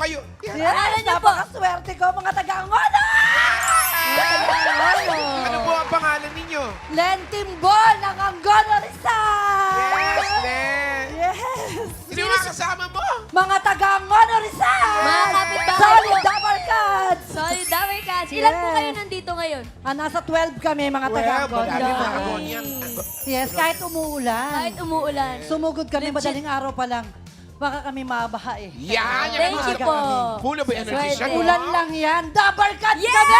kayo. Yes, Alala niyo po. napakaswerte ko, mga taga-Angola! Ano po ang pangalan ninyo? Lentimbol ng Angola Rizal! Yes, Len. Yes! Sino mga kasama mo? Mga taga-Angola Rizal! Mga kapitbahay Solid po. double cuts! Solid Dabber Cats. Ilan po Yes. kayo nandito ngayon? Nasa 12 kami, mga Well, taga-Angola. madami Dami. mga ganyan. Yes, kahit umuulan. Kahit umuulan. Sumugod kami, Legit. madaling araw pa lang. Baka kami mabaha eh. Yan, yan. Thank you po. Full of energy siya. Swerte. Ulan lang yan. Double cuts Yes! kami!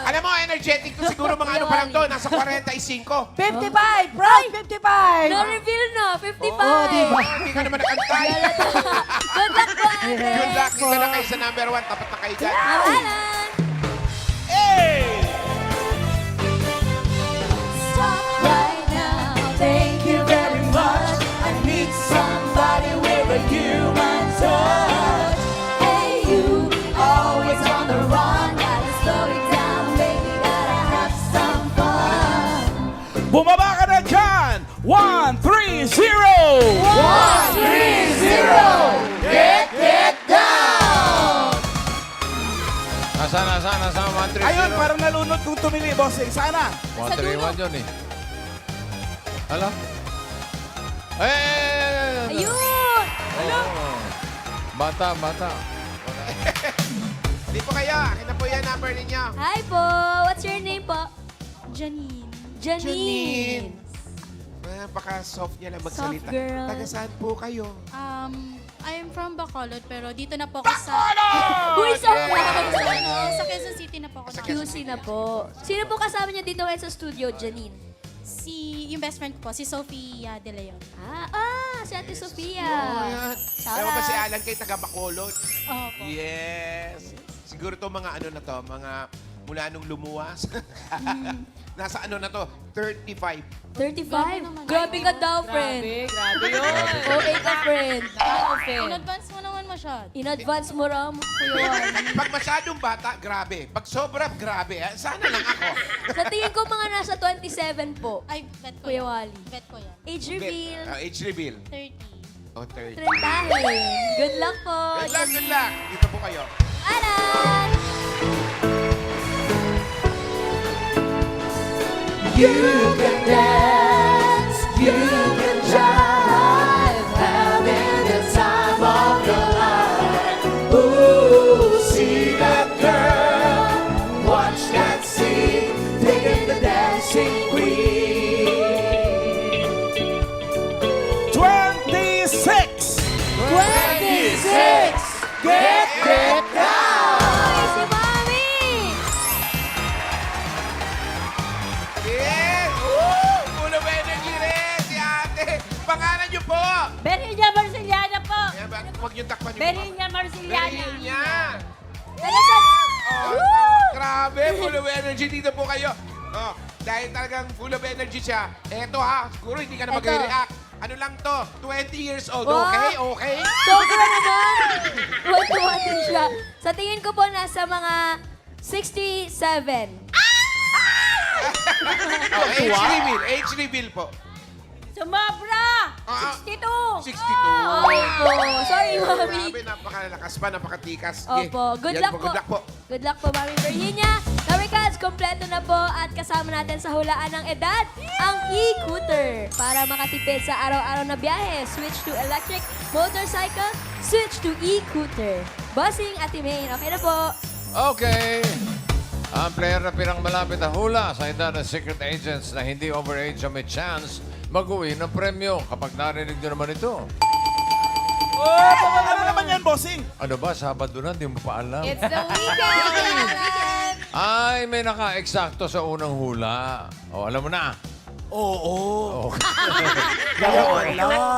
Alam mo, energetic to siguro mga ano pa lang to. Nasa 45. 55! Proud 55! Na-reveal na, 55. Oo, di ba? Hindi ka naman nakantay. Good luck po, ate. Good luck. Dito na kayo sa number 1. Tapat na kayo dyan. Alan. Stop right now. Thank you very much. I need somebody with a human touch. Hey, you, always on the run. Gotta slow it down, baby. Gotta have some fun. Bumaba ka na dyan! 1-3-0! 1-3-0. Get down. Nasaan, 1-3-0. Ayun, parang nalunod kung tumili, bossing. Sana! 1-3-1 yun eh. Alam? Eh! Ayun. Oh. Bata. Hindi po kayo. Akin na po yan number ninyo. Hi po. What's your name po? Janine. Janine. Napaka-soft niya lang magsalita. Soft girl. Taga saan po kayo? I am from Bacolod, pero dito na po ako sa... Uy, so sa Quezon City na po ako. Sa na. Quezon QC na po. Sino po kasama niyo dito ngayon sa studio, Janine? Yung best friend ko po, si Sophia De Leon. Si Ate Sofia. Ayan. Shout Alam mo ba out. si Alan kay taga Bacolod? Opo. Yes. Siguro to mga ano na to, mga mula nung lumuwas. Nasa ano na to, 35. 35? Grabe ka daw, friend. Grabe yun. Okay ka, friend. In advance mo naman masyado. In advance mo, Ram. Kuya Wally. Pag masyadong bata, grabe. Pag sobrang grabe, sana lang ako. Sa tingin ko, mga nasa 27 po. Ay, bet ko Kuya yan. Wally. Bet ko yan. Age reveal. Age reveal. 30. Oh, 30. Trentahe. Good luck po. Good luck. Dito po kayo. Alan! You can dance, you can jive, having the time of your life. Ooh, see that girl, watch that scene, digging the dancing queen. 26! 26, get down. Ay, si Mami! Yes! Full of energy rin si ate. Pangalan niyo po. Berinya Marceliana po! Ayan, huwag niyo takpan yung Berinya Marceliana! Berinya. Talagang, Grabe, full of energy. Dito po kayo. Oh, dahil talagang full of energy siya. Eto ha, siguro hindi ka na Eto. mag-react. Ano lang to? 20 years old. Wow. Okay? Okay? sobra naman. Tuwan-tuwa din siya. Sa tingin ko po, nasa mga 67. Oh, age reveal. Age reveal po. Sumabra! Ah, 62! 62. Okay po. Sorry, Mami. Grabe, napakalakas pa, napakatikas. Opo. Good Yan luck po. po. Good luck po. Good luck po, Mami Virginia. Kamikads, kompleto na po at kasama natin sa hulaan ng edad, ang e-cooter. Para makatipid sa araw-araw na biyahe, switch to electric motorcycle, switch to e-cooter. Bossing at Main, okay na po. Okay. Ang player na pinang malapit na hula sa edad ng Secret Agents na hindi overage ang may chance mag-uwi ng premyo kapag narinig nyo naman ito. Ano naman yan, bossing? Ano ba, Sabado na, di mo pa alam. It's the weekend! Ay, may naka-eksakto sa unang hula. O, alam mo na. Oo. Okay. Wala.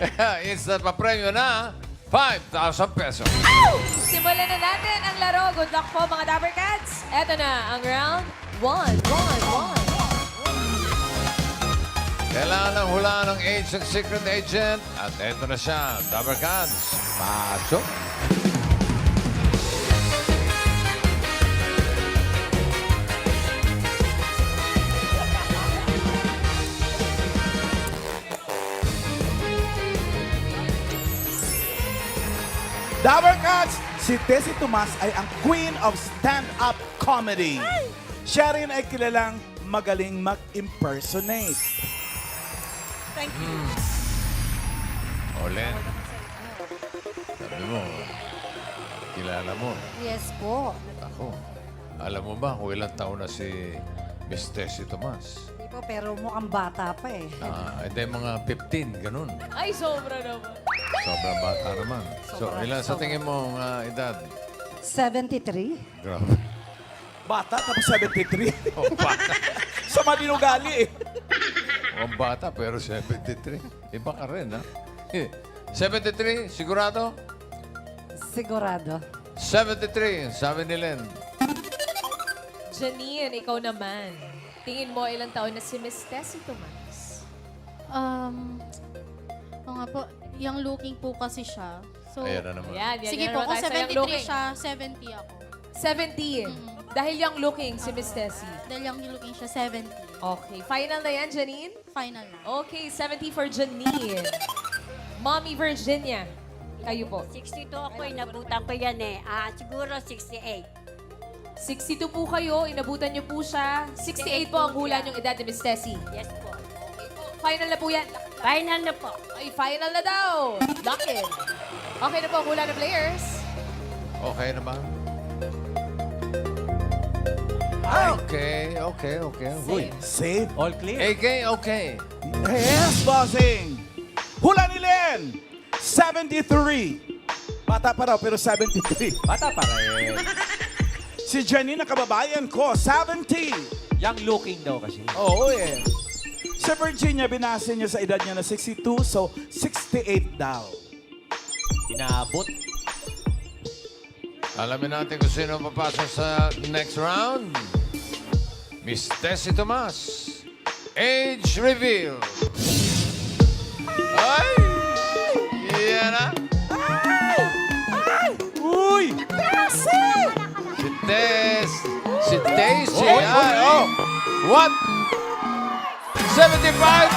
Kaya, instant pa premyo na 5,000 pesos. Simulan na natin ang laro. Good luck po, mga Dabber Cats. Eto na ang round 1. Kailangan ng hulaan ng age ng secret agent. At eto na siya, Dabber Cats. Pasok. Dabber Cats, si Tessie Tomas ay ang queen of stand-up comedy. Siya rin ay kilalang magaling mag-impersonate. Thank you. Olen, sabi mo, kilala mo. Yes po. Ako, alam mo ba kung ilang taon na si Miss Tessie Tomas? Hindi po, pero mukhang bata pa eh. Hindi, mga 15, ganun. Ay, sobra naman. Sobrang bata naman. So, ilan sa tingin mo edad? 73? Grabe. Bata, tapos 73. Oh, bata. Sa madinugali eh. Ang bata, pero 73. Iba ka rin, ha? 73, sigurado? Sigurado. 73, sabi ni Len. Janine, ikaw naman. Tingin mo ilang taon na si Miss Tessie Tomas? Oo nga po, young looking po kasi siya. So, Ayan na naman. Yan, sige po, kung 73 siya, 70 ako. 70. Dahil young looking si Miss Tessie. Dahil young looking siya, 70. Okay, final na yan, Janine? Final na. Okay, 70 for Janine. Mommy Virginia, kayo po. 62 ako, inabutan ko yan eh. Siguro 68. 62 po kayo, inabutan niyo po siya. 68 po ang hula niyong edad ni Miss Tessie. Yes po. Final na po yan. Final na po. Ay, final na daw. Lock in. Okay na po ang hula ng players. Okay naman. Okay. Uy. Safe. All clear? AK, okay. Yes, bossing. Hula ni Len, 73. Bata pa raw, pero 73. Bata pa rin. Si Jenny na kababayan ko, 70. Young looking daw kasi. Oo eh. Sa Virginia, binasa niya sa edad niya na 62, so 68 daw. Inaabot. Alamin natin kung sino papasok sa next round. Miss Tessie Tomas. Age reveal. Ay! Yan na. Uy! Si Daisy. Ay, oh. What? 75!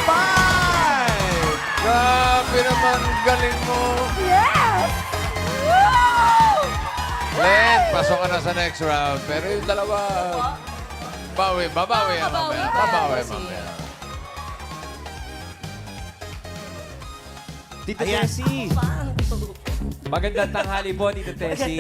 55! Grabe naman, galing mo. Yes! Len, pasok ka na sa next round. Pero yung dalawa, babawi yan mamaya. Babawi mamaya. Tito Ayan. Tessie. Magandang tanghali po, Tito Tessie.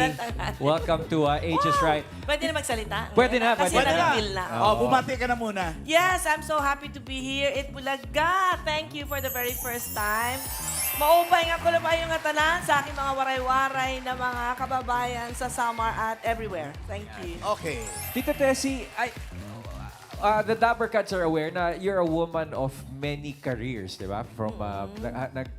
Welcome to Age is Right. Pwede na magsalita? Pwede na, Kasi pwede na. na-reveal na. Oh, bumati ka na muna. Yes, I'm so happy to be here at Bulaga. Thank you for the very first time. Maupay nga ko na ba yung tanan sa aking mga waray-waray na mga kababayan sa Samar at everywhere. Thank you. Okay. Tito Tessie, the Dabber Cats are aware na you're a woman of many careers, di ba? From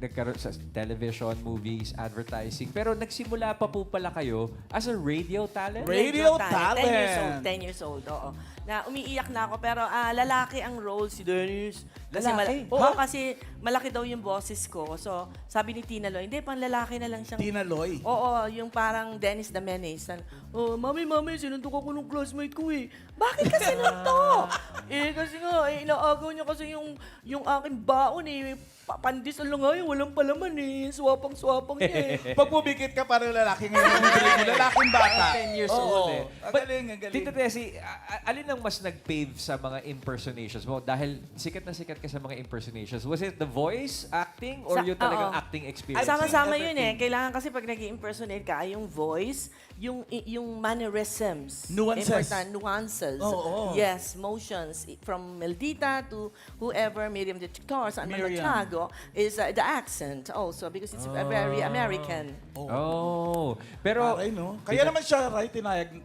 nagkaroon sa television, movies, advertising. Pero nagsimula pa po pala kayo as a radio talent? Radio 10 years old. talent. 10 years old, oo. Na umiiyak na ako, pero lalaki ang role si Dennis. Kasi Lalaki? oo, kasi malaki daw yung boses ko. So, sabi ni Tina Loy, hindi, pang lalaki na lang siyang... Tina Loy. Oo, yung parang Dennis the Menace. Oh, mami, sinuntok ako ng classmate ko eh. Bakit ka sinuntok? Kasi nga, inaagaw niya kasi yung aking baon eh. Pandis lang nga walang palaman eh. Swapang-swapang niya eh. Pag bumikit ka, parang lalaki ngayon. Lalaking bata. 10 years Oo. old eh. Ang But, galing, ang galing. Tito Tessie, alin ang mas nag-pave sa mga impersonations mo? Dahil sikat na sikat ka sa mga impersonations. Was it the voice, acting, or yung talagang oo. acting experience? Sama-sama yun eh. Kailangan kasi pag nag-impersonate ka, yung voice, yung mannerisms. Nuances. Important, nuances. Oo. Yes, motions. From Meldita to whoever, Miriam de Chictor, San Manuel Miriam. Tiago, is the accent also because it's very American. Oh. Pero, Aray, no? Kaya naman siya, right,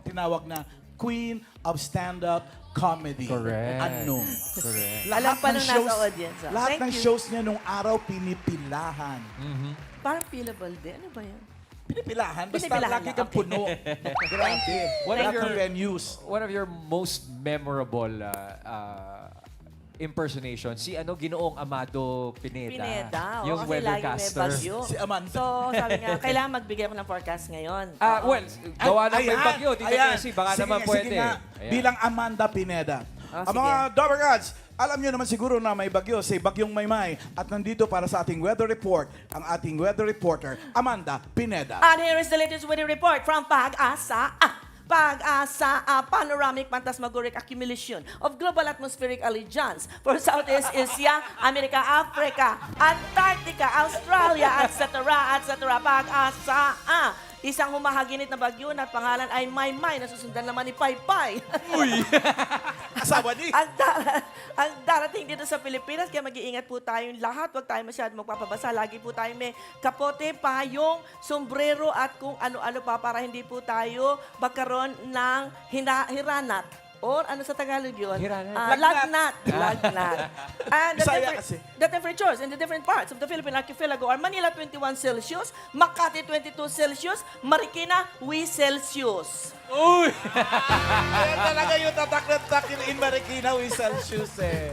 tinawag na Queen of Stand-Up Comedy. Correct. Ano? correct. Alam pa nung nasa audience, ah. Lahat Thank ng you. shows niya nung araw pinipilahan. Parang feelable din. Ano ba yun? Pinipilahan? Basta Pinipilahan lagi na, kang okay. puno. Grabe. What Lahat are your- ng venues. One of your most memorable impersonation, si Ginoong Amado Pineda. Pineda. Oo, Yung kasi lagi may weathercaster. bagyo. Si Amanda. So, sabi nga, kailangan magbigay ako ng forecast ngayon. Oo. Well, gawa ng may Ayan, bagyo. Tito ayan. Tessie, baka Sige, naman sige pwede. nga. Ayan. Bilang Amanda Pineda. Ah, Ang sige. mga Dabber Gods, Alam nyo naman siguro na may bagyo si Bagyong Maymay. At nandito para sa ating weather report, ang ating weather reporter, Amanda Pineda. And here is the latest weather report from Pag-asa. Pag-asa, panoramic phantasmagoric accumulation of global atmospheric allegiance for Southeast Asia, America, Africa, Antarctica, Australia, etc. Pag-asa, isang humahaginit na bagyo na at pangalan ay Maymay na susundan naman ni Paypay. Uy! Asawa ni! ang darating dito sa Pilipinas, kaya mag-iingat po tayong lahat. Huwag tayo masyadong magpapabasa. Lagi po tayo may kapote, payong, sombrero at kung ano-ano pa para hindi po tayo magkaroon ng hiranat. Or ano sa Tagalog yun? Hiranat. Lagnat. Lagnat. And Bisaya kasi. the temperatures in the different parts of the Philippine archipelago are Manila 21 Celsius, Makati 22 Celsius, Marikina 3 Celsius. Uy! Kaya talaga yung tatak-takin in Marikina with Celsius eh.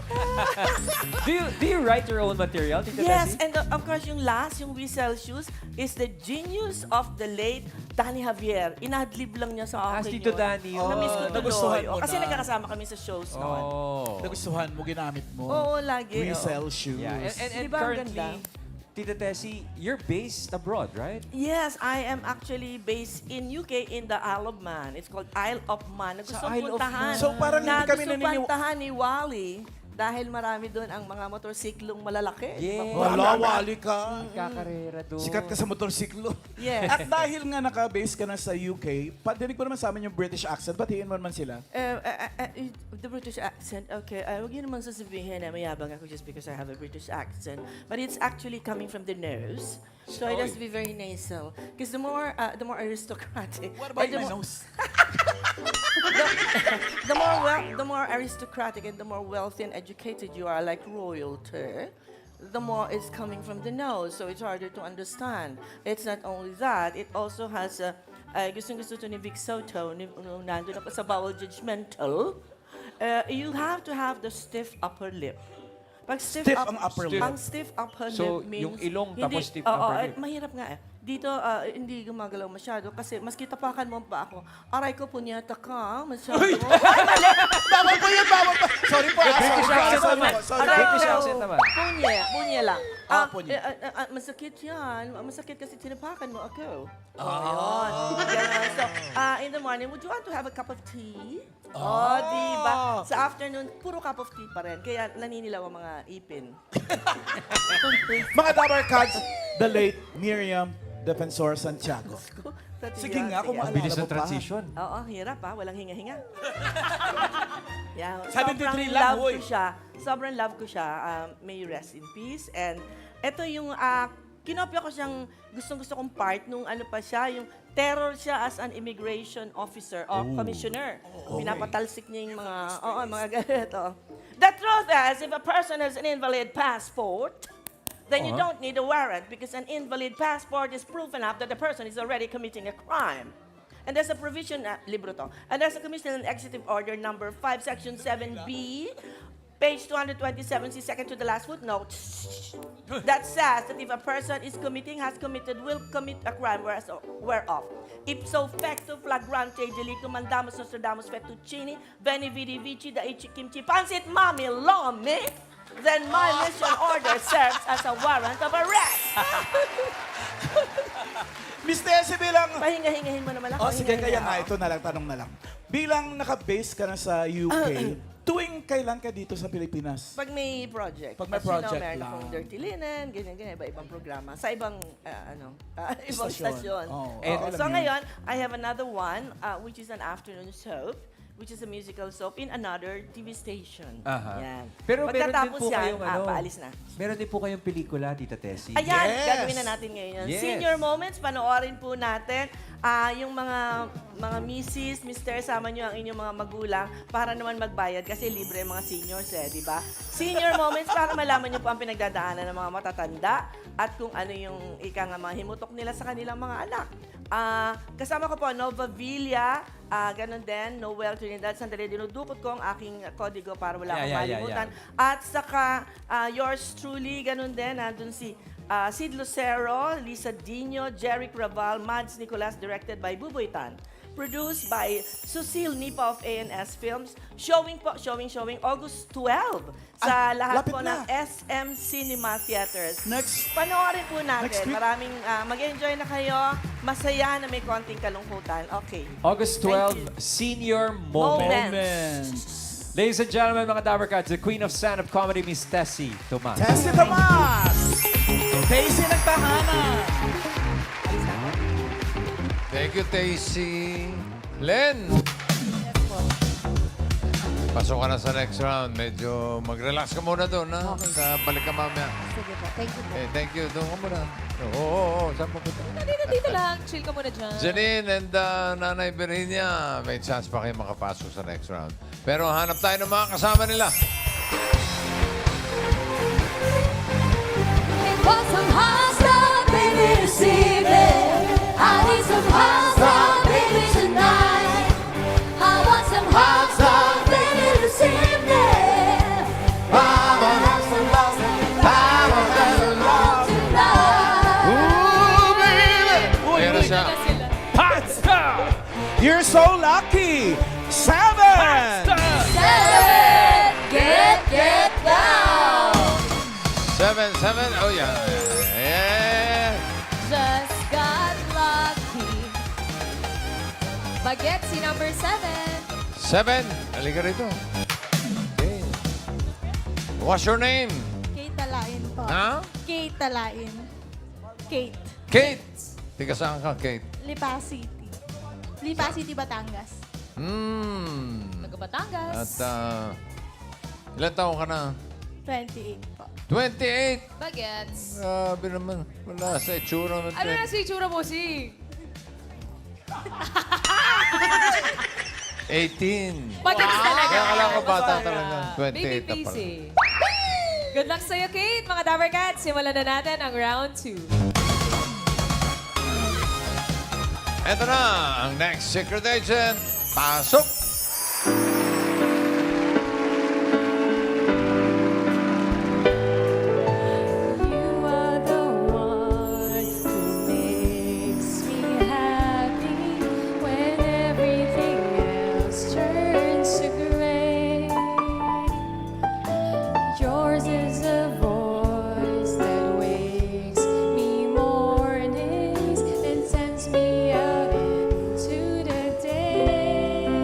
do you write your own material, Tita Yes, Tessie? and of course yung last, yung We Celsius, is the genius of the late Danny Javier. Inadlib lang niya sa akin Tito yun. Danny yun. Na-miss ko Nagustuhan tuloy. mo Kasi na. nagkakasama kami sa shows noon. Oh. Nagustuhan mo, ginamit mo. Oo, lagi. We oo. Celsius. Yeah, and Di ba ang currently, ganda? Tita Tessie, you're based abroad, right? Yes, I am actually based in UK in the Isle of Man. It's called Isle of Man. Gusto Isle of puntahan. Man. So, parang hindi kami gusto naniniwa- puntahan ni Wally dahil marami doon ang mga motorsiklong malalaki. Yeah. Wala, wali ka. Kakarera doon. Sikat ka sa motorsiklo. Yes. At dahil nga naka-base ka na sa UK, padinig mo naman sa amin yung British accent, batiin mo naman sila. The British accent, okay. Huwag yun naman sasabihin na mayabang ako just because I have a British accent. But it's actually coming from the nose. So it has to be very nasal. Because the more aristocratic. What about and my the more- nose? the more aristocratic and the more wealthy and educated you are, like royalty, the more it's coming from the nose. So it's harder to understand. It's not only that, it also has a, gustong-gusto to ni Vic Soto, nandun ako sa bawal judgmental, you have to have the stiff upper lip. Pag stiff Ang upper lip. Ang stiff upper So, lip means... yung ilong hindi- tapos stiff oo, upper lip. mahirap nga eh. Dito, hindi gumagalaw masyado kasi maski tapakan mo pa ako, aray ko, punyata ka, masyado. Ay, mali! Bawal po yun, bawal po. Sorry po, British accent sorry naman. po, sorry. Aray British ko, accent naman. punye lang. Ah, punye. Masakit yan. Masakit kasi tinapakan mo ako. Oh, yun. So, in the morning, would you want to have a cup of tea? Oh, diba? Sa afternoon, puro cup of tea pa rin. Kaya naninilaw ang mga ipin. Mga Dabar Cats, the late Miriam Defensor Santiago. Sige nga, kung maalala Bilis mo ng pa. transition. Oo, hirap ha. Walang hinga-hinga. Yeah, 73 sobrang lang, love hoy. ko siya. Sobrang love ko siya. May you rest in peace. And ito yung, kinopya ko siyang gustong-gusto kong part nung ano pa siya, yung terror siya as an immigration officer or commissioner. Pinapatalsik niya yung mga ganito. The truth is, if a person has an invalid passport, then you don't need a warrant because an invalid passport is proof enough that the person is already committing a crime. And there's a provision, libro to, and there's a Commission on Executive Order number 5, Section 7B, page 227, see second to the last footnote, that says that if a person is will commit a crime whereof, ipso facto flagrante delitum mandamus Nostradamus fettuccini, veni vidi vici da ichi kimchi pansit mami lomi, then my mission order serves as a warrant of arrest. Miss Tessie, bilang... Pahinga-hingahin mo naman ako. Oh, sige, kaya hinga-hinga nga, ako. ito na lang, tanong na lang. Bilang naka-base ka na sa UK, tuwing kailan ka dito sa Pilipinas? Pag may project. Pag may As you know, project meron lang. akong Dirty Linen, ganyan-ganyan, iba-ibang programa. Sa ibang, ibang Stasyon. stasyon. Oh, And- alam So yun. ngayon, I have another one, which is an afternoon soap, which is a musical soap in another TV station. Aha. Yan. Pero meron din Pagkatapos po yan, kayong ano, paalis na. meron din po kayong pelikula, Tita Tessie. Ayan, Yes! gagawin na natin ngayon yan. Yes. Senior Moments, panoorin po natin. Yung mga misis, mister, sama nyo ang inyong mga magulang para naman magbayad kasi libre ang mga seniors di ba? Senior Moments para malaman nyo po ang pinagdadaanan ng mga matatanda at kung ano yung mga himutok nila sa kanilang mga anak. Kasama ko po, Nova Villa, ganun din, Noel Trinidad, sandali dinudukot ko ang aking kodigo para wala akong malimutan. At saka, yours truly, ganun din, nandun si Sid Lucero, Lisa Dino, Jerry Raval, Mads Nicolas, directed by Buboy Tan. produced by Susil Nipa of ANS Films. Showing August 12 sa lahat lapit po na. ng SM Cinema Theaters. Next. Panoorin po Next natin. week. Maraming mag-enjoy na kayo. Masaya na may konting kalungkutan. Okay. August Thank 12, Senior Moment. Moments. Ladies and gentlemen, mga Dabarkats, the Queen of Stand-Up Comedy, Miss Tessie Tomas. Tessie Tomas! Daisy nagtahanan! Thank you, Tacy. Len! Pasok ka na sa next round. Medyo mag-relax ka muna doon, ha? Balik ka mamaya. Sige po. Thank you po. Eh, thank you. Doon ka muna. Oo. Saan pa punta? Dito lang. Chill ka muna dyan. Janine and Nanay Virginia, may chance pa kayo makapasok sa next round. Pero hanap tayo ng mga kasama nila. It was some hot stuff, baby, this evening. I need some hot stuff, baby, tonight. I want some hot stuff, baby, this evening. I'ma have some love, I'ma have some love tonight. Ayan na siya. Hot stuff! You're so lucky! 7! 7, get down. 7. Oh, yeah. Just got lucky. Bagets, si number 7. 7. Halika rito. Okay. What's your name? Kate Talain po. Ha? Kate Talain. Kate. Kate. Tiga saan ka, Kate? Lipa City. Lipa City, Batangas. Taga Batangas. At ilan taon ka na? 28 po. 28. Bagets. Grabe naman. Wala sa itsura ng Ano na si itsura mo, si? 18. Bagets talaga. Kaya kala ko bata talaga. 28 Baby na pala. busy. Good luck sa'yo, Kate. Mga Dabarkats, simulan na natin ang round 2. Ito na ang next secret agent. Pasok! You are the one who makes me happy when everything else turns to gray. Yours is a voice that wakes me mornings and sends me out into the day.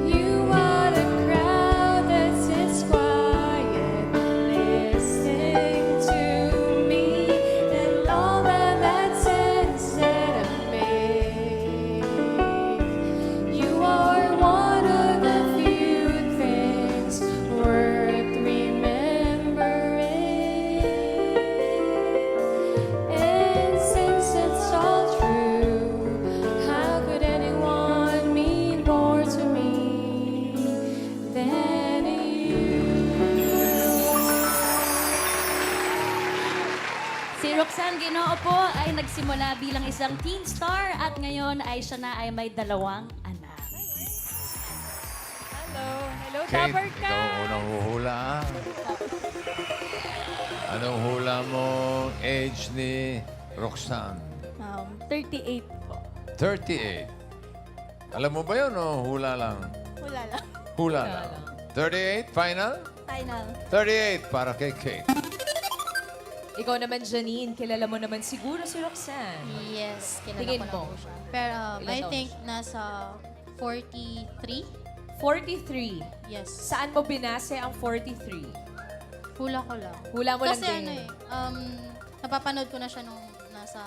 You are the crowd that sits quiet, listening to me, and all that says that I made. You are one of the few things worth remembering. And since it's all true, how could anyone mean more to me than you? Si Roxanne Ginoo po ay nagsimula bilang isang teen star at ngayon ay siya na ay may 2 anak. Hello, Kate, Dabarkats. ikaw ang unang huhula. Anong hula mo age ni Roxanne? 38 po. 38. Alam mo ba yun o hula lang? Wala lang. Hula lang. 38, final? Final. 38 para kay Kate. Ikaw naman, Janine, kilala mo naman siguro si Roxanne. Yes, kilala Tingin ko na mo? po siya. Pero Ilan I taon think nasa 43. 43. Yes. Saan mo binase ang 43? Hula ko lang. Hula mo lang Kasi din. ano eh, napapanood ko na siya nung nasa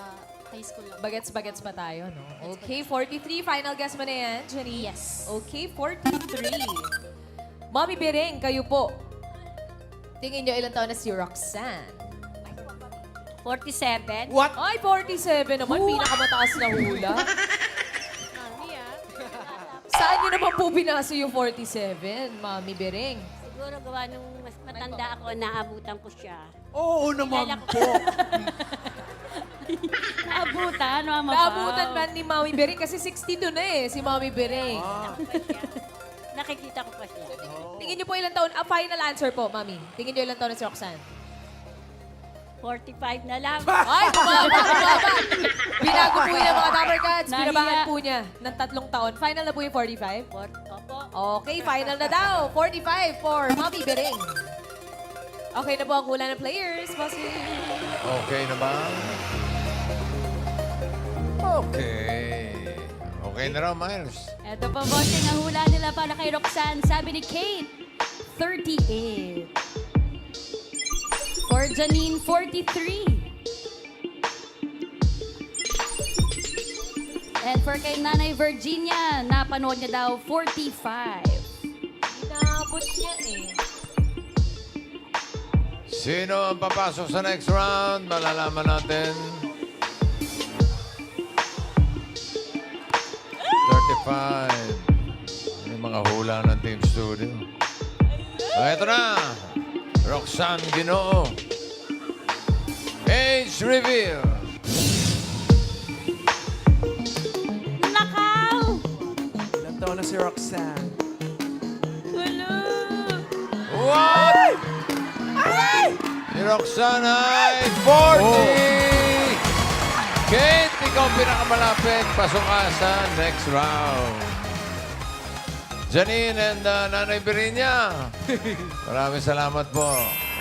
high school lang. Bagets ba tayo, no? Okay, 43. Final guess mo na yan, Janine? Yes. Okay, 43. Mommy Bereng, kayo po. Tingin nyo ilang taon na si Roxanne? 47. What? Ay, 47 naman. Pinakamataas na hula. Saan nyo naman po binasa yung 47, Mami Bereng? Siguro gawa nung mas matanda ako, naabutan ko siya. Oo naman Kilala ko. po. Naabutan, mama pa. Naabutan ba ni Mami Bereng? Kasi 62 na eh, si Mami Bereng. Nakikita ko pa siya. Tingin nyo po ilang taon? Final answer po, Mami. Tingin nyo ilang taon na si Roxanne? 45 na lang. Ay, bumaba. Binago po yun ng mga Dapper Cats. Nahiya. Binabangan po niya ng 3 taon. Final na po yung 45? Opo. Okay, final na daw. 45 for Mommy Bering. Okay na po ang hula ng players. Bossing. Okay na ba? Okay. Okay na raw, Miles. Ito po, bossing, ang hula nila para kay Roxanne. Sabi ni Kate, 38. For Janine, 43. And for kay Nanay Virginia, napanood niya daw 45. Inaabot niya eh. Sino ang papasok sa next round? Malalaman natin. 35. Yung mga hula ng Team Studio. Ito na. Roxanne Ginoo. Age reveal. Nakaw! Ilang taon na si Roxanne? What? Si Roxanne ay 40! Kate, ikaw pinakamalapit. Pasok ka sa next round. Janine and Nanay Berinya. Maraming salamat po.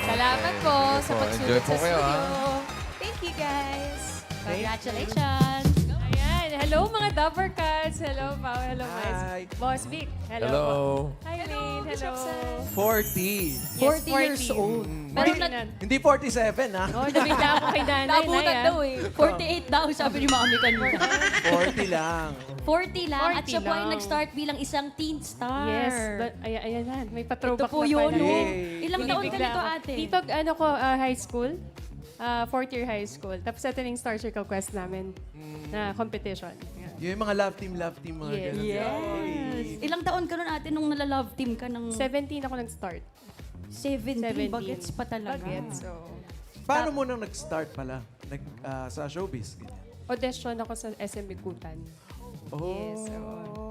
Salamat po sa po. pagsulit Enjoy sa po kayo, studio. Thank you, guys. Congratulations! Ayan. Hello, mga Dapper Cats. Hello, Pao. Hello, Miles. Hi. Boss Vic. Hello. Hi, Lynn. Hello. 40. 40 years old. Pero Hindi 47, ha? Oh, nabigla ako kay nanay. Nabutan Nay, daw eh. 48 daw, sabi ni Mami kanina. 40 lang. 40 lang. At 40 siya po ay lang. nag-start bilang isang teen star. Yes. Ayan, ayan. May patrobak Ito po na yun, pala. no? Yay. Ilang taon ka Binibigla nito, ako. ate? Dito, high school. Fourth year high school. Tapos ito na yung Star Circle Quest namin na competition. Yan. Yung mga love team, mga Yes. ganun. Yes. Ilang taon ka nun, ate, nung nala-love team ka ng 17 ako nag-start. 17? Bagets pa talaga. Bagets. So, Paano mo nang nag-start pala? Sa showbiz? Ganyan. audition ako sa SM Bikutan. Oh. Yes,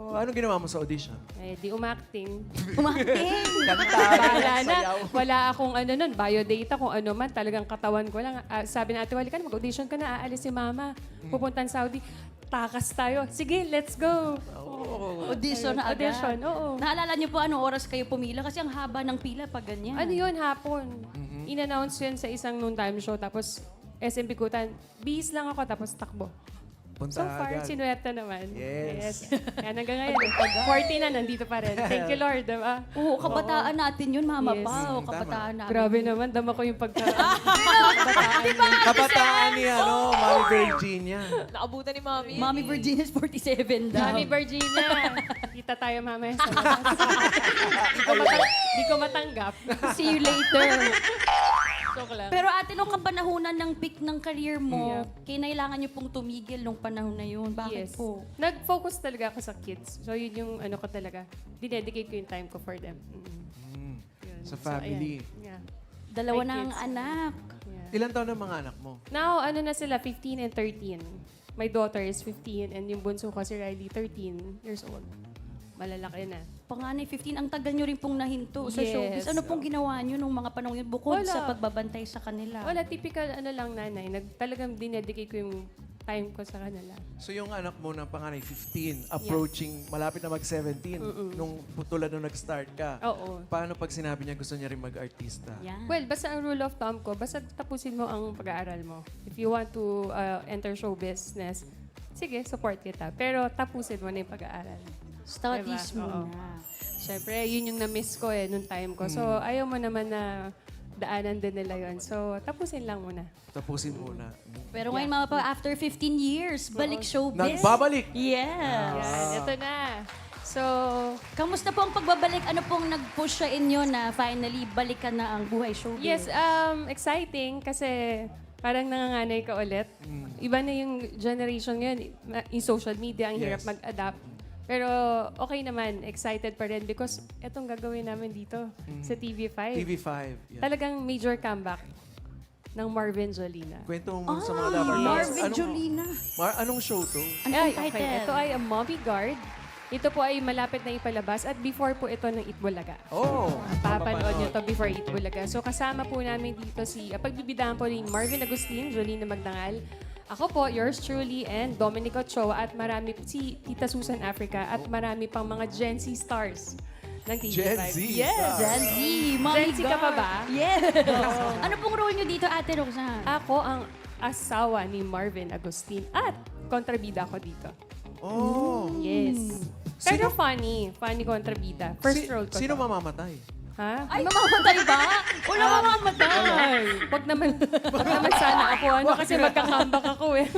Anong ginawa mo sa audition? Eh, di umacting. Umaking. Kanta, Wala na. sayaw. Wala akong nun, biodata, kung ano man. Talagang katawan ko lang. Sabi na Ate Wally, mag-audition ka na. Aalis si Mama. Pupuntan Saudi. Takas tayo. Sige, let's go. Audition na agad. Audition, oo. Naalala niyo po anong oras kayo pumila? Kasi ang haba ng pila pag ganyan. Ano yun, hapon. In-announce yun sa isang noon time show. Tapos, SM Bikutan. Bis lang ako, tapos takbo. Punta So far, agad. sinuwerte naman. Yes. Yan hanggang ngayon. 40 na, nandito pa rin. Thank you, Lord, diba? Oo, kabataan natin yun, Mama Yes. Pao. Kabataan natin. Grabe naman, dama ko yung pagka... Kabataan ni Mami Virginia. Naabutan ni Mommy. Mami Virginia's 47 daw. Mami Virginia, kita tayo mamaya sa labas. Di ko matanggap. See you later. Joke lang. Pero ate, nung kapanahunan ng peak ng career mo, kinailangan niyo pong tumigil nung panahon na yun. Bakit Yes. po? Nag-focus talaga ako sa kids. So, yun yung ano ko talaga. Dinedicate ko yung time ko for them. Yun. Sa So, family. ayan. Yeah. Dalawa My na ang kids. anak. Yeah. Ilan taon ang mga anak mo? Now, ano na sila, 15 and 13. My daughter is 15 and yung bunso ko si Riley, 13 years old. Malalaki na. Panganay 15, ang tagal nyo rin pong nahinto sa Yes. showbiz. Ano pong ginawa nyo nung mga panahon yun bukod Wala. sa pagbabantay sa kanila? Wala, typical ano lang nanay. Talagang dinedicate ko yung time ko sa kanila. So yung anak mo na panganay 15, approaching, malapit na mag-17, nung tulad nung nag-start ka. Oo. Paano pag sinabi niya gusto niya rin mag-artista? Yan. Well, basta ang rule of thumb ko, basta tapusin mo ang pag-aaral mo. If you want to enter show business, sige, support kita. Pero tapusin mo na yung pag-aaral. Studies Diba? Oo. muna. Siyempre, yun yung na-miss ko nung time ko. So, ayaw mo naman na daanan din nila yun. So, tapusin lang muna. Tapusin muna. Pero ngayon, Mama Pa, after 15 years, balik showbiz. Nagbabalik! Yes. Yan, ito na. So, Kamusta po ang pagbabalik? Ano pong nag-push sa inyo na finally balikan na ang buhay showbiz? yes, exciting kasi parang nanganganay ka ulit. Iba na yung generation ngayon. Yung social media, ang hirap Yes. mag-adapt. Pero okay naman, excited pa rin because etong gagawin namin dito sa TV5. TV5. Yeah. Talagang major comeback ng Marvin Jolina. Kwento mo sa mga dapat. Marvin Jolina. Anong show to? Ano Ay, pong title? okay. Ito ay a mommy guard Ito po ay malapit na ipalabas at before po ito ng Itbulaga. Oh. Papanood nyo to before Itbulaga. So kasama po namin dito si, pagbibidahan po ni Marvin Agustin, Jolene Magdangal, ako po, yours truly, and Dominic Ochoa, at marami si Tita Susan Africa, at marami pang mga Gen Z stars ng TV5. Gen Z Yes! stars. Gen Z, Mommy Gen Z ka pa ba? Yes. Ano pong role niyo dito, Ate Roxanne? Ako ang asawa ni Marvin Agustin at kontrabida ko dito. Oh. Yes. Pero funny kontrabida. First role ko Sino to. mamamatay? Ha? Ay, mamamatay ba? Wala mamamatay. Wag naman sana ako. Ano kasi magkakambak ako eh.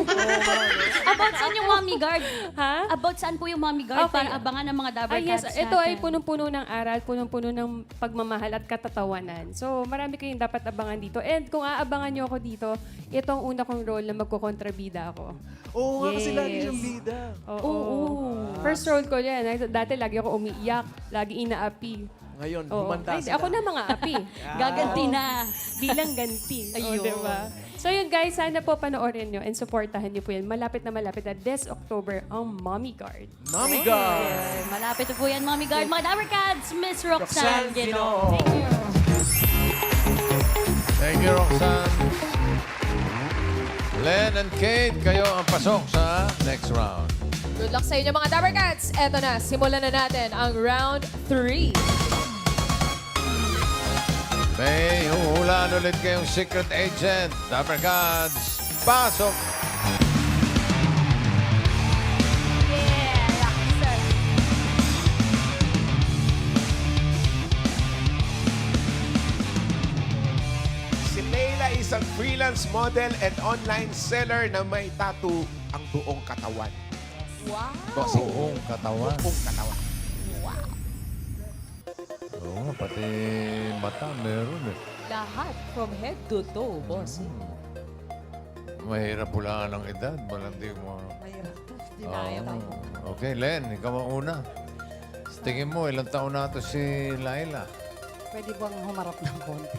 About saan yung Mommy Guard? Ha? About saan po yung Mommy Guard Okay. para abangan ng mga Dabber Yes, Cats ito ay natin? punong-puno ng aral, punong-puno ng pagmamahal at katatawanan. So, marami kayong dapat abangan dito. And kung aabangan nyo ako dito, itong una kong role na magkukontrabida ako. Oo, nga, kasi Yes. lagi siyang bida. Oo. First role ko yan. Dati lagi ako umiiyak, lagi inaapi. Ngayon, Oo. humanda Ay, sila. ako na mga api. Gaganti na. Bilang ganti. Ayun. O, diba? So yun guys, sana po panoorin nyo and supportahan nyo po yan. Malapit na this October ang Mommy Guard. Mommy God! Yes, malapit na po yan, Mommy Guard. Mga Dabber Cats, Miss Roxanne Roxanne Ginoo. Ginoo. Thank you, Roxanne. Len and Kate, kayo ang pasok sa next round. Good luck sa inyo mga Dabber Cats. Eto na, simulan na natin ang round 3. May huhulaan ulit kayong secret agent. Dabber Cats, pasok! Si Leila isang freelance model and online seller na may tattoo ang buong katawan. Wow! Bossing. Buong katawan. Buong katawan. Oo, pati mata meron eh. Lahat from head to toe, boss. Mahirap pula ng edad. Malandi mo. Mahirap to. Okay, Len, ikaw ang una. Sa tingin mo, ilang taon na ito si Laila? Pwede bang humarap ng konti?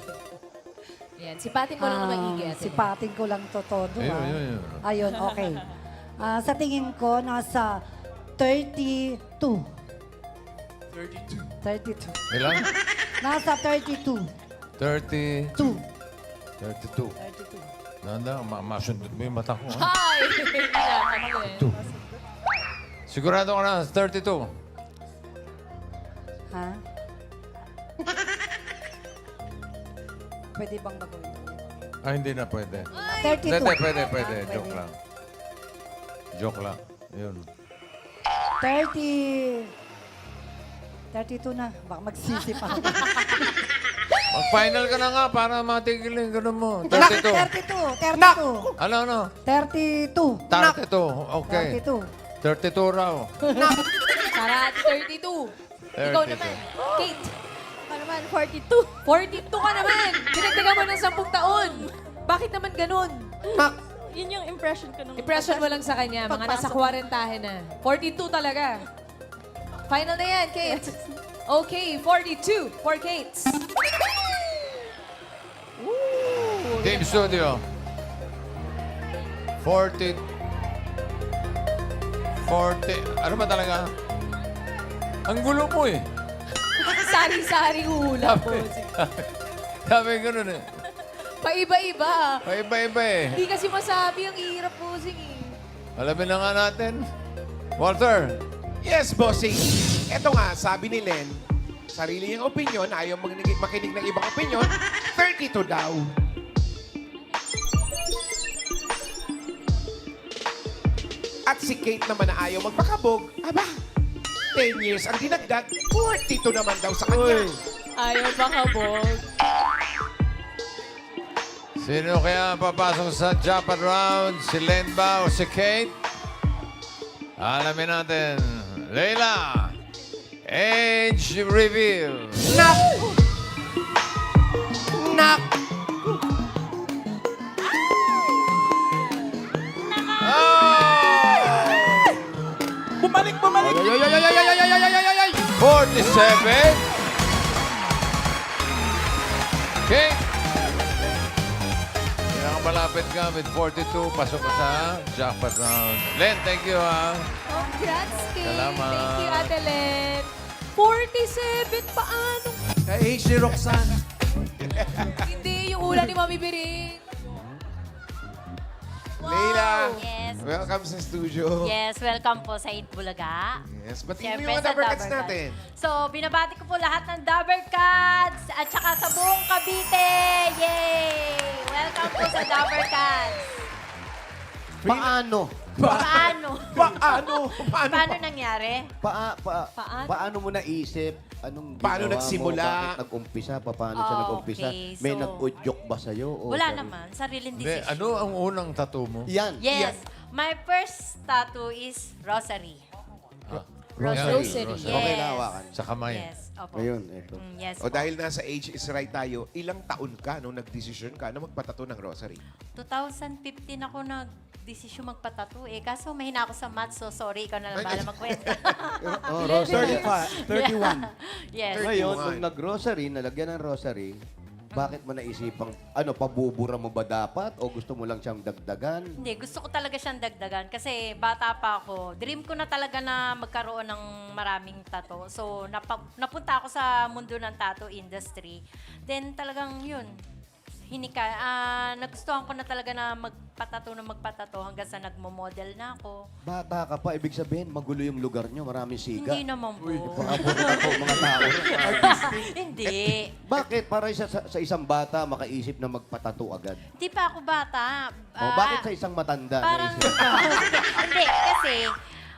Yan, sipatin mo lang na maigi. Ate. Sipatin ko lang to todo. Ayun. Ayun, okay. Sa tingin ko, nasa 32. 32. Ilan? Nasa 32. 32. 2. 32. Nanda, masundot mo yung mata ko. Ha? Hi! Sigurado ka na, 32. Ha? Pwede bang baguhin? Ah, hindi na pwede. 32. Pwede. Joke lang. Joke lang. Yun. 32 na. Baka magsisi pa. Mag-final ka na nga para matigil yung ganun mo. 32. 32. Ano? 32. 32. Okay. 32. 32 raw. Sarah, 32. Ikaw 32. naman. Kate, Ako naman, 42. 42 ka naman. Dinagdagan mo ng 10 taon. Bakit naman ganun? Yun yung impression ko nung... Impression mo lang sa kanya. Mga nasa 40 na. 42 talaga. Final na yan, Kate. Okay, 42 for Kate. Team Studio. 40. Ano ba talaga? Ang gulo mo eh. Sari-sari hula po. Sabi ganun eh. Paiba-iba. Paiba-iba eh. Hindi kasi masabi ang hirap posing eh. Alamin na nga natin. Walter. Yes, bossing. Ito nga, sabi ni Len, sarili niyang opinion, ayaw makinig ng ibang opinion, 32 daw. At si Kate naman na ayaw magpakabog, aba, 10 years ang dinagdag, 42 naman daw sa kanya. Ayaw ba kabog? Sino kaya ang papasok sa jackpot round? Si Len ba o si Kate? Alamin natin. Leila, age reveal. Nak! Nak! Bumalik! 47. Kate. malapit ka with 42. Pasok ka sa jackpot round. Len, thank you ha. Congrats, Kate. Salamat. Thank you, Ate Len. 47, paano? Ka-age ni Roxanne. Hindi, yung ulan ni Mami Biring. Leila, Yes. welcome sa studio. Yes, welcome po sa Eat Bulaga. Yes, ba't Siyempre, yung mga sa Dabber Cats Dabber natin? So, binabati ko po lahat ng Dabber Cats at saka sa buong Cavite. Yay! Welcome po sa Dabber Cats. Paano? Paano? Paano nangyari? Paano mo naisip? Anong Paano ginawa nagsimula? Mo? Bakit nag-umpisa? Paano siya Okay, nag-umpisa? May so- nag-udyok ba sa'yo? O Wala sarili- naman. Sariling Hindi, decision. ano ang unang tattoo mo? Yan. Yes. My first tattoo is rosary. Rosary. Yes. Okay na hawakan. Sa kamay. Yes. Opo. Ngayon, ito. Yes O po. dahil nasa age is right tayo, ilang taon ka nung nag-decision ka na magpatato ng rosary? 2015 ako nag-desisyon magpatato eh. Kaso mahina ako sa math, so sorry. Ikaw na lang Ay, bahala magkwenta. Oh, rosary. 31. Yes. Ngayon, 31. nung nag-rosary, nalagyan ng rosary, bakit mo naisipang, pabubura mo ba dapat? O gusto mo lang siyang dagdagan? Hindi, gusto ko talaga siyang dagdagan kasi bata pa ako. Dream ko na talaga na magkaroon ng maraming tattoo. So, napunta ako sa mundo ng tattoo industry. Then, talagang yun. Nagustuhan ko na talaga na magpatato hanggang sa nagmo-model na ako. Bata ka pa, ibig sabihin, magulo yung lugar nyo, maraming siga. Hindi naman po. Pakabutan po mga tao. Hindi. Bakit? Para sa isang bata, makaisip na magpatato agad. Hindi pa ako bata. Bakit sa isang matanda? Parang, naisip? hindi, kasi,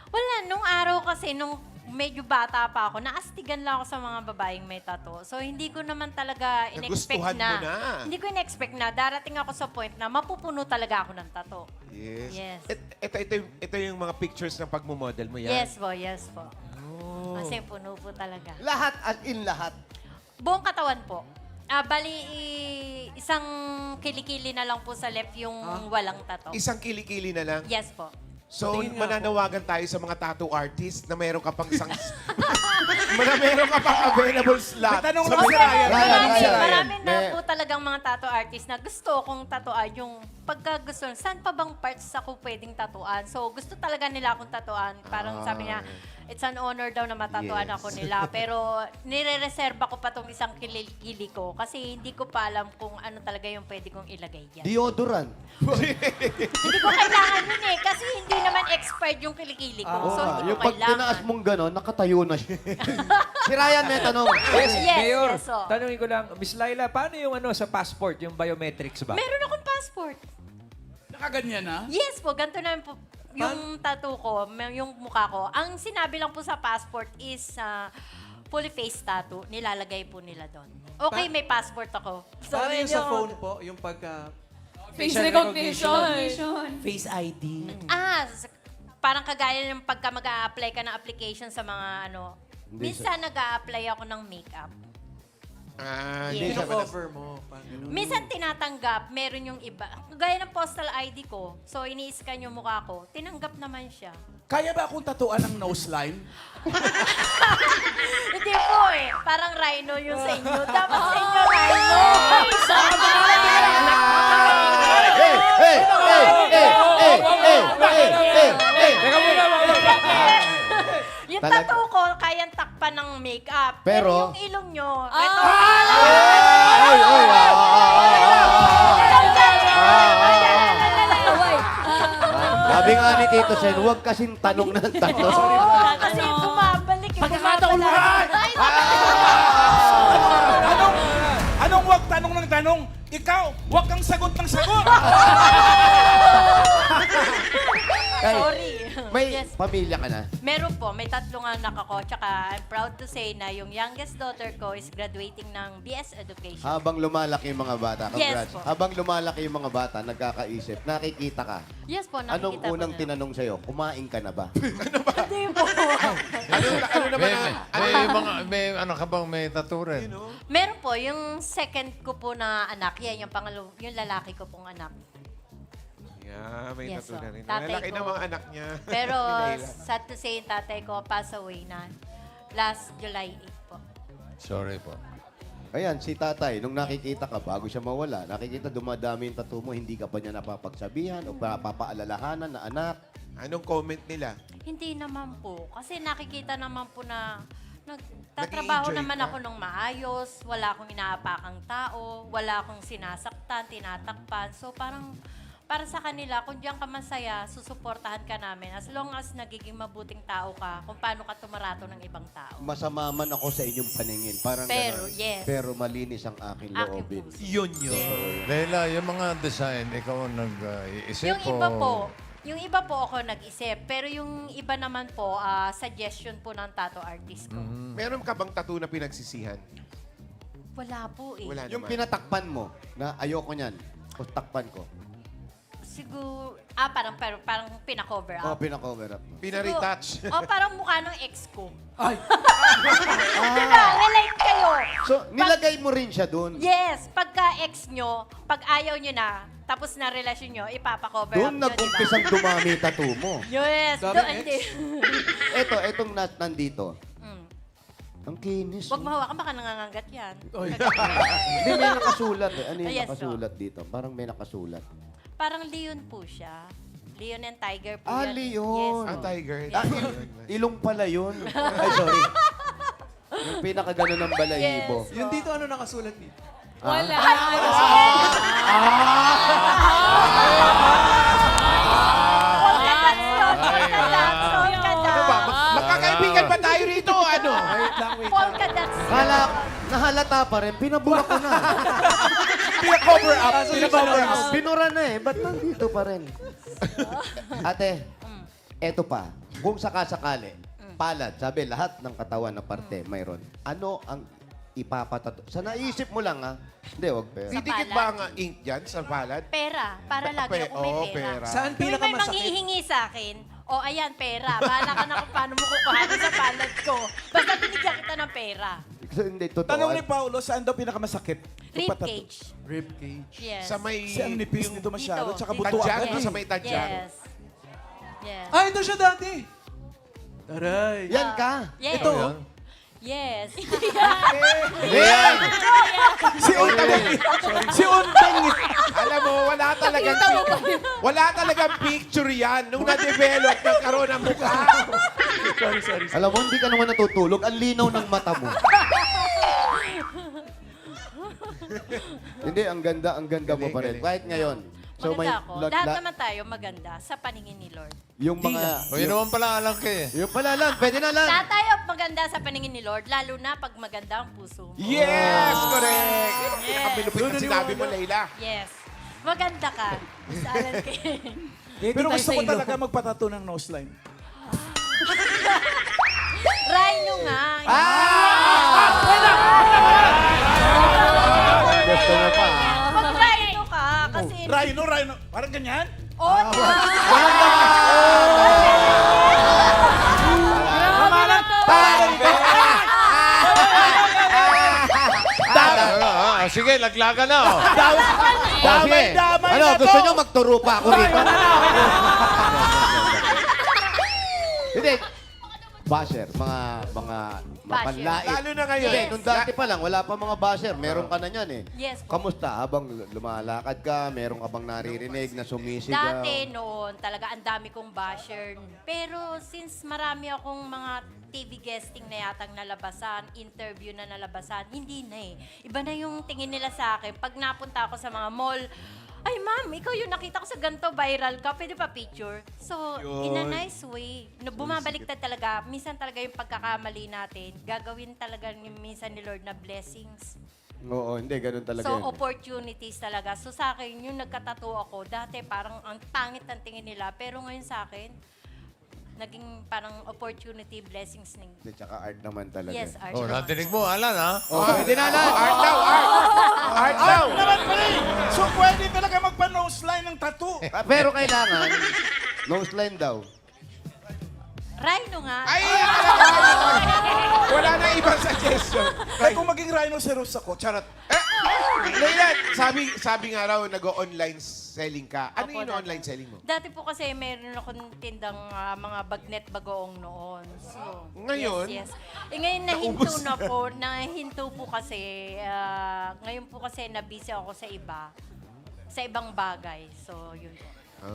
wala, nung araw kasi, nung medyo bata pa ako, naastigan lang ako sa mga babaeng may tattoo. So, hindi ko naman talaga in-expect Nagustuhan mo na. Hindi ko in-expect na darating ako sa point na mapupuno talaga ako ng tattoo. Yes. Yes. Ito yung mga pictures ng pagmumodel mo yan? Yes po. Kasi puno po talaga. Lahat as in lahat. Buong katawan po. Bali, isang kilikili na lang po sa left yung walang tattoo. Isang kilikili na lang? Yes po. So, mananawagan tayo sa mga tattoo artist na meron ka pang isang... na meron ka pang available slot. May tanong Sa lang si mga- Ryan. Marami na May- po talagang mga tattoo artist na gusto kong tatuan yung pagka gusto, saan pa bang parts ako pwedeng tatuan? So, gusto talaga nila akong tatuan. Parang sabi niya, it's an honor daw na matatuan Yes. ako nila. Pero, nire-reserva ko pa tong isang kilikili ko kasi hindi ko pa alam kung ano talaga yung pwede kong ilagay dyan. Deodorant. Hindi ko kailangan yun eh kasi hindi naman expired yung kilikili ko. So, hindi ko Yung pag kailangan. tinaas mong gano'n, nakatayo na siya. Si Ryan, may tanong. Yes, Mayor, yes, oh. tanungin ko lang, Miss Laila, paano yung sa passport, yung biometrics ba? Meron akong passport. Nakaganyan na? Yes po, ganito na po yung tattoo ko, yung mukha ko. Ang sinabi lang po sa passport is fully face tattoo. Nilalagay po nila doon. Okay, may passport ako. So, Paano yung sa medyo- phone po? Yung pagka... Face recognition. Face ID. Parang kagaya ng pagka mag-a-apply ka ng application sa mga ano. Minsan nag-a-apply ako ng makeup. Hindi siya Cover mo. Paano? Minsan tinatanggap, meron yung iba. Gaya ng postal ID ko. So, ini-scan yung mukha ko. Tinanggap naman siya. Kaya ba akong tatuan ng nose line? Hindi po eh. Parang rhino yung sa inyo. Dapat sa inyo rhino. Teka muna, Yung tattoo ko, kayang takpan ng makeup. Pero- yung ilong nyo, ito. Sabi nga ni Tito Sen, huwag kasing tanong ng tanong. Kasi bumabalik. Pagkakataon lang! Anong wag tanong ng tanong? Ikaw, wag kang sagot ng sagot! Sorry. May Yes. pamilya ka na? Meron po, may 3 anak ako. Tsaka I'm proud to say na yung youngest daughter ko is graduating ng BS Education. Habang lumalaki yung mga bata, Yes congrats. po. Habang lumalaki yung mga bata, nagkakaisip, nakikita ka. Yes po, Anong nakikita unang ko na. tinanong sa'yo? Kumain ka na ba? Hindi po. Ano naman may ano ka bang may tattoo rin? Meron po, yung second ko po na anak, yan, yung lalaki ko pong anak. Yeah, may Yes, tattoo na rin. tatay Lalaki ko. ng mga anak niya. Pero Ni Leila. sad to say, yung tatay ko pass away na last July 8 po. Sorry po. Ayan, si tatay, nung nakikita ka, bago siya mawala, nakikita dumadami yung tattoo mo, hindi ka pa niya napapagsabihan o papaalalahanan na anak. Anong comment nila? Hindi naman po. Kasi nakikita naman po na nagtatrabaho Nag-i-enjoy naman ka? ako ng maayos. Wala akong inaapakang tao. Wala akong sinasaktan, tinatakpan. So parang para sa kanila, kung diyan ka masaya, susuportahan ka namin. As long as nagiging mabuting tao ka, kung paano ka tumarato ng ibang tao. Masama man ako sa inyong paningin. Parang Pero, ganon. yes. Pero malinis ang aking Aking loobin. puso. Yun. Leila, yung mga design, ikaw ang nag-iisip Yung iba po ako nag-isip. Pero yung iba naman po, suggestion po ng tattoo artist ko. Meron ka bang tattoo na pinagsisihan? Wala po eh. Wala Yung naman. pinatakpan mo, na ayoko niyan, o takpan ko. Siguro, parang pina-cover Oh, up. pinakover up. Pina-retouch. Parang mukha ng ex ko. Ay! Diba? Relate kayo. So, nilagay mo rin siya dun. Yes, pagka ex nyo, pag ayaw nyo na, tapos na relasyon nyo, ipapakover up Doon nyo, nag-umpisang dumami tattoo mo. Yes, doon din. Etong nandito. Ang kinis. Huwag mahawakan, baka nangangagat yan. Hindi, may nakasulat eh. Ano yung Yes, nakasulat dito? Parang may nakasulat. Parang leon po siya. Leon and tiger po Ah, yan. leon. Yes, Ah, tiger. Ilong pala yun. Ay, sorry. Yung pinakagano ng balahibo. Yes, yung dito, ano nakasulat dito? Wala. Ano ba? Magkakaibigan ba tayo rito? Ano? Polka dots. Nahalata pa rin. Pinabura ko na. Pina-cover up. Pina-cover up. Binura na eh. Ba't nandito pa rin? Ate, eto pa. Kung sakasakali, palad, sabi lahat ng katawan na parte mayroon. Ano ang ipapatato? Sa naisip mo lang ha? Hindi, wag pera. Didikit ba ang ink dyan sa palad? Pera. Para lagi ako may Oo, pera. pera. Saan Tuwing may pinakamasakit? manghihingi sa akin, ayan, pera. Bahala ka na kung paano mo kukuhanin sa palad ko. Basta binigyan kita ng pera. Hindi, totoo. Tanong ni Paulo, saan daw pinakamasakit? Rib Pagpatato. cage. Rib cage. Yes. Sa may... Kasi ang nipis nito masyado, Dito, tsaka dito. butuan. Tadyan, Ano sa eh. may tadyan. Yes. Yes. Ah, ito siya dati. Taray. Yan ka. Yes. Ito. Yun. Yes. Yan! Si Unteng. Si Unteng. Alam mo, wala talagang picture yan. Nung na-develop, nagkaroon ng mukha. Sorry. Alam mo, hindi ka naman natutulog. Ang linaw ng mata mo. Hindi, ang ganda mo pa rin. Galing. Kahit ngayon. So, Maganda ako. Lahat la- naman tayo maganda sa paningin ni Lord. yung mga... O yun naman pala alam ka eh. Yung pala lang, pwede na lang. Lahat tayo maganda sa paningin ni Lord, lalo na pag maganda ang puso mo. Yes, correct. Yes. Kapilupit na sinabi mo, Leila. Yes. Maganda ka. Sa Alan King. Pero gusto ko talaga magpatato ng nose line. Rhino nga. Gusto mo pa. Mag-rhino ka. Kasi... Rhino. Parang ganyan? Oh, Sige, laglagan na. Oh. Damay Ano, na gusto to. nyo magturo pa ako rito? Hindi. Basher, mga mapanlait. Lalo na ngayon. Hindi, nung dati pa lang, wala pa mga basher. Meron ka na yan eh. Yes po. Kamusta? Habang lumalakad ka, meron ka bang naririnig na sumisigaw? Dati noon, talaga ang dami kong basher. Pero since marami akong mga TV guesting na yatang nalabasan, interview na nalabasan, hindi na eh. Iba na yung tingin nila sa akin. Pag napunta ako sa mga mall, ay ma'am, ikaw yung nakita ko sa ganito, viral ka, pwede pa picture? So, in a nice way, bumabaliktad talaga. Minsan talaga yung pagkakamali natin, gagawin talaga minsan ni Lord na blessings. Oo, hindi, ganun talaga So, yun. opportunities talaga. So, sa akin, yung nagkatato ako, dati parang ang pangit ng tingin nila. Pero ngayon sa akin, naging parang opportunity, blessings. Hindi, tsaka art naman talaga. Yes, art. Oh, natinig mo, Alan, ha? Oh, pwede na lang. Art daw, art. Art daw. Naman pala eh. So pwede talaga magpa-nose line ng tattoo. Pero kailangan, nose line daw. Rhino nga. Ay, wala na ibang suggestion. Kaya kung maging rhinoceros ako, charot. Leila, sabi nga raw, nag-online selling ka. Ano Opo, yung dati. online selling mo? Dati po kasi meron akong tindang mga bagnet bagoong noon. So, Ngayon? Yes, yes. Ngayon nahinto Naubos na po. Nahinto po kasi. Ngayon po kasi nabisi ako sa iba. Sa ibang bagay. So, yun po.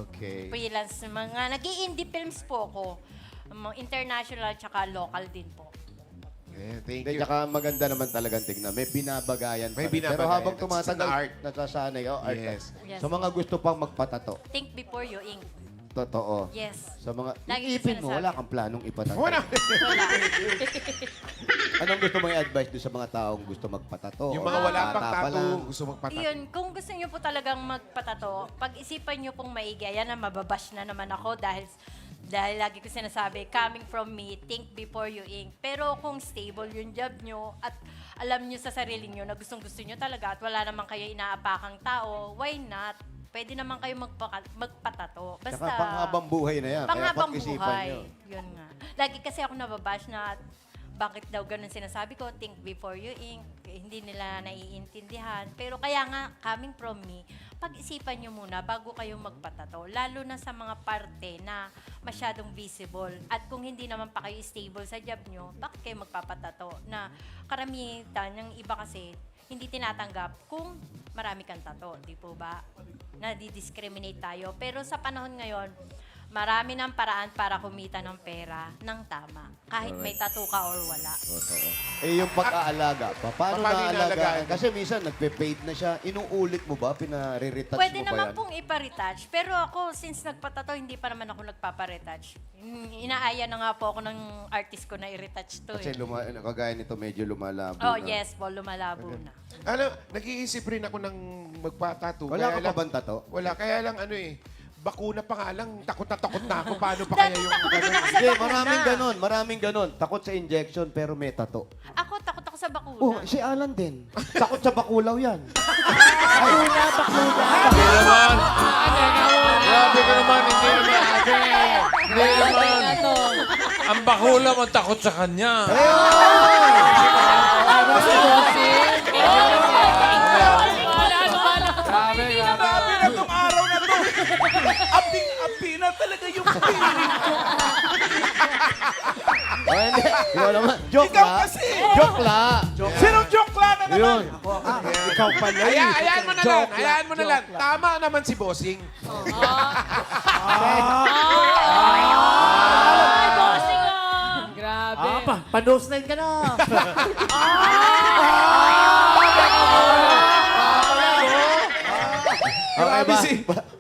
Okay. Freelance. Mga nag-i-indie films po ako. Mga international tsaka local din po. Yeah, thank Hindi, you. tsaka maganda naman talagang tignan. May binabagayan pa May rin. Pero binabagayan. habang It's an tumatagal, art. nasasanay ka. Art Yes. ka. Yes. Sa mga gusto pang magpatato, Think before you ink. totoo. Yes. Sa mga, Lagi ko ipin mo, sinasabi. wala kang planong ipatato. Wala. Wala. Anong gusto mong i-advise doon sa mga taong gusto magpatato? Yung O mga wala bata pang pa tattoo, lang? gusto magpatato. Yun, kung gusto niyo po talagang magpatato, pag-isipan niyo pong maigi. Ayan na, mababash na naman ako dahil lagi ko sinasabi, coming from me, think before you ink. Pero kung stable yung job nyo at alam nyo sa sarili nyo na gustong-gusto nyo talaga at wala naman kayo inaapakang tao, why not? Pwede naman kayo magpatato. Basta, Tsaka panghabang buhay na yan. Kaya panghabang pag-isipan buhay. nyo. Yun nga. Lagi kasi ako nababash na bakit daw ganun sinasabi ko, think before you ink. Hindi nila naiintindihan. Pero kaya nga, coming from me, pag-isipan nyo muna bago kayo magpatato. Lalo na sa mga parte na masyadong visible. At kung hindi naman pa kayo stable sa job nyo, bakit kayo magpapatato? Na karamihan, yung iba kasi, hindi tinatanggap kung marami kang tato. Di po ba? Nadi-discriminate tayo. Pero sa panahon ngayon, marami ng paraan para kumita ng pera ng tama. Kahit may tattoo ka or wala. Totoo. Eh, yung pag-aalaga, paano Paano naalagaan? inaalagaan? Kasi minsan, nagpe-paid na siya. Inuulit mo ba? Pinare-retouch Pwede mo ba naman yan? pong ipa-retouch. Pero ako, since nagpatato, hindi pa naman ako nagpapa-retouch. Inaaya na nga po ako ng artist ko na i-retouch to. Kasi Eh. kagaya nito, medyo lumalabo Oh, na. yes po, lumalabo na. Ano, nag-iisip rin ako ng magpatato. Wala ka Kaya pa lang- bang tato? Wala, kaya lang ano eh. Bakuna pa nga lang, takot na ako. Paano pa kaya yung ganun? Hindi, maraming ganon. Takot sa injection, pero may tato. Ako, takot ako sa bakuna. Oh, si Alan din. Takot sa bakulaw yan. Hindi naman. Grabe ka naman, hindi naman. Hindi naman. Ang bakula mo takot sa kanya. Grabe, grabe. Sabi na tong araw na to. Aping-api na talaga yung feeling ko. Oh, hindi. Ikaw naman. Joke Ikaw la. kasi. Joke la. Joke la. Sinong joke lang na naman? Yun. Ikaw pala. Hayaan mo na lang. Hayaan mo na lang. Tama naman si Bossing. Grabe. Pa-nose line ka na. Grabe si...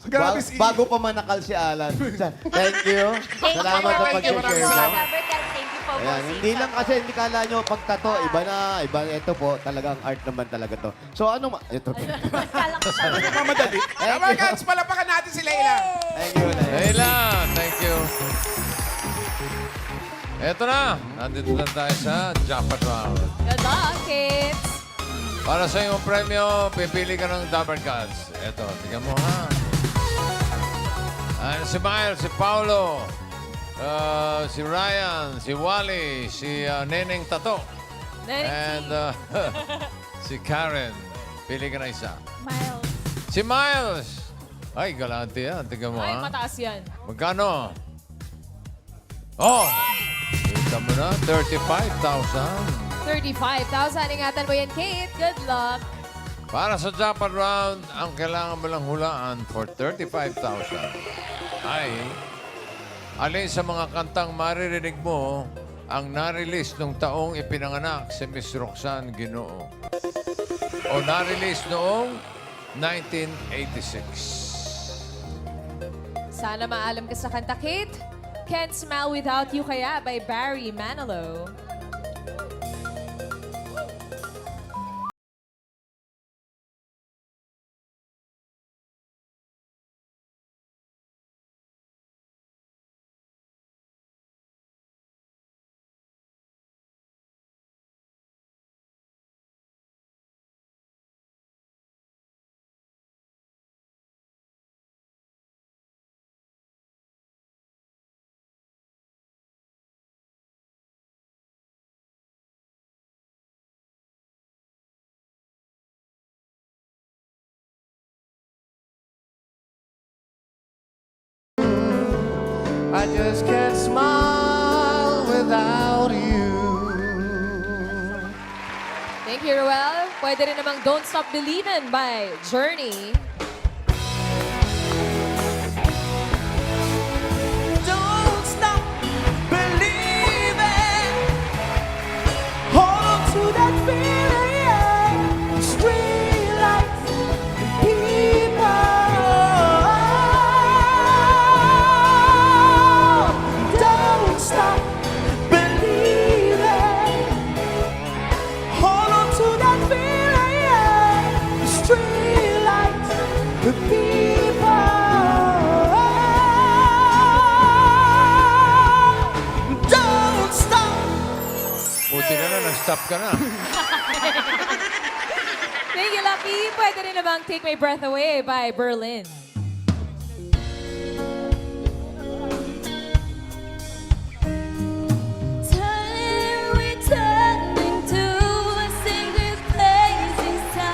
Grabe si... Bago pa manakal si Alan. Thank you. Salamat sa Thank you, pag-share maraming mo. salamat. Thank you po, Ayan, bossing. hindi lang kasi hindi kala nyo pagtato, iba na, iba ito po, talagang art naman talaga to. So ano ito. Kala ko sabi. Mamadali. Tama, guys. Palapakan natin si Leila. Thank you. Leila, thank you. Eto na, nandito na tayo sa Japan Round. Good luck, kids. Para sa iyong premyo, pipili ka ng Dabber Cards. Eto, tingnan mo ha. Si Miles, si Paulo, si Ryan, si Wally, si Neneng Tato, and si Karen. Pili ka na isa. Miles. Si Miles! Ay, galante yan. Tingnan mo Ay, ha. mataas yan. Magkano? Oh! Kita mo na, 35,000. 35,000. Ingatan mo yan, Kate. Good luck. Para sa Japan Round, ang kailangan mo lang hulaan for 35,000 ay alin sa mga kantang maririnig mo ang na-release nung taong ipinanganak si Miss Roxanne Ginoo o na-release noong 1986. Sana maalam ka sa kanta, Kate. Can't Smile Without You Kaya by Barry Manilow. I just can't smile without you. Thank you, Ruel. Pwede rin namang Don't Stop Believin' by Journey. Don't stop believing. Hold on to that feeling. Street lights, people. Don't stop believing. Hold on to that feeling. Street lights, the people. Don't stop. Buti na lang, nag-stop ka na. Thank you, Lucky. Pwede rin namang Take My Breath Away by Berlin. Returning to a secret place inside.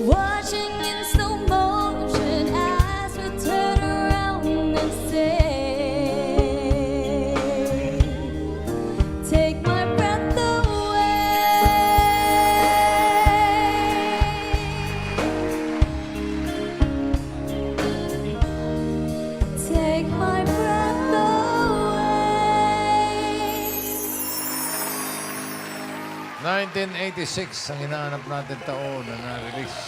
Watching in slow motion as we turn around and say, take my breath away. Take my breath away. 1986 ang hinahanap natin taon na na-release.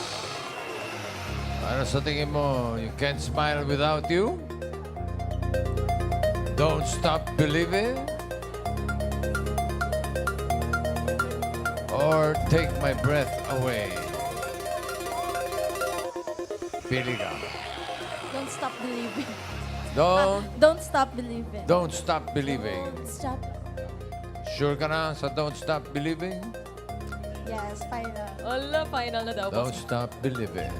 Ano sa tingin mo? You Can't Smile Without You? Don't Stop Believing? Or Take My Breath Away? Pili ka. Don't stop believing. Don't Stop believing. Don't Stop Believing. Stop. Sure ka na sa Don't Stop Believing? Yes, final. Ala, final na daw. Don't Stop Believing.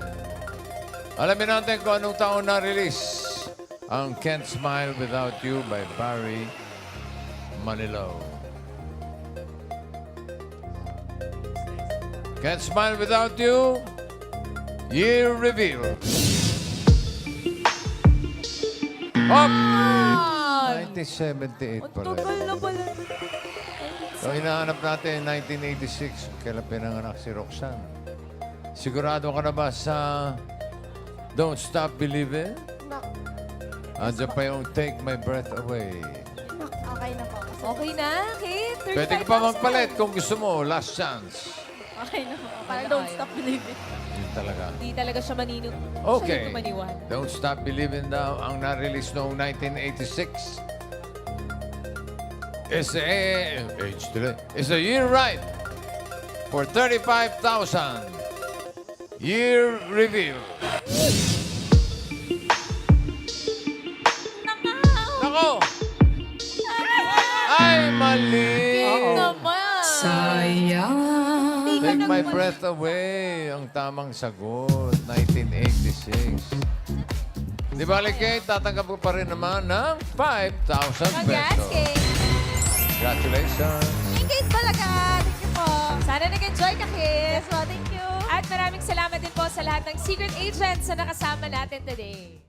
Alamin natin kung anong taon na-release ang Can't Smile Without You by Barry Manilow. Can't Smile Without You, year reveal. Up! 1978 pala. Tagal na pala. So, hinahanap natin 1986, kailan pinanganak si Roxanne. Sigurado ka na ba sa Don't Stop Believing? Andiyan pa yung Take My Breath Away. Okay na po. Okay na, Kate? Pwede ka pa magpalit kung gusto mo. Last chance. Okay na po. Parang don't stop believing. Yun talaga. Hindi talaga siya manino. Okay. Siya yung maniwala. Don't Stop Believing daw ang na-release noong 1986. It's a year right for 35,000. Year review. Nako! Ay, mali! Naman! Take My Breath Away, ang tamang sagot, 1986. Di ba, Kate, tatanggap ko pa rin naman ng 5,000 Congrats, pesos. Kate! Congratulations! Kate Balagan! Thank you po! Sana nag-enjoy ka, Kate! Yes po, thank you. At maraming salamat din po sa lahat ng secret agents na nakasama natin today.